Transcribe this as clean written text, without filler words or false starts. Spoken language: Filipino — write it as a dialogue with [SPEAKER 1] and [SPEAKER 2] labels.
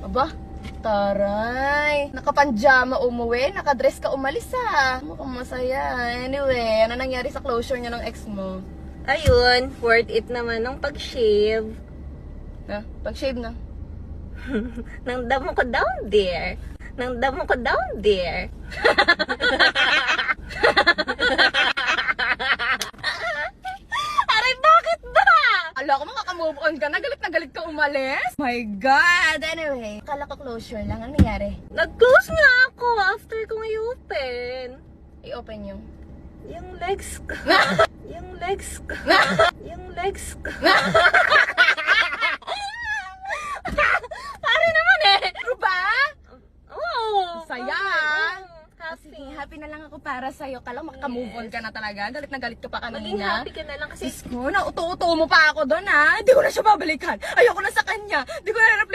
[SPEAKER 1] Aba, taray. Nakapanjama umuwi, nakadress ka umalis ha. Mukhang masaya. Anyway, ano nangyari sa closure niya ng ex mo?
[SPEAKER 2] Ayun, worth it naman ng pag-shave.
[SPEAKER 1] Ha? Pag-shave na.
[SPEAKER 2] Nang damo ko down there. Nang damo ko down there.
[SPEAKER 1] Aray, bakit ba? Ala ko, makaka-move on ka na. Galit na galit ka umalis. My God! Anyway, akala ko closure lang. Ano nangyari?
[SPEAKER 2] Nag-close nga ako after kong i-open.
[SPEAKER 1] I-open yung...
[SPEAKER 2] Yung legs ko. Yung legs ko. Yung legs ko.
[SPEAKER 1] Pare naman eh! Ano ba?
[SPEAKER 2] Oh!
[SPEAKER 1] Saya!
[SPEAKER 2] Happy.
[SPEAKER 1] Sige, happy na lang ako para sa'yo. Kala makaka-move on ka na talaga. Galit na galit ka pa
[SPEAKER 2] Maging
[SPEAKER 1] kanina.
[SPEAKER 2] happy ka na lang kasi
[SPEAKER 1] Diyos ko, nauto-uto mo pa ako doon ha. Hindi ko na siya babalikan. Ayoko na sa kanya. Hindi ko na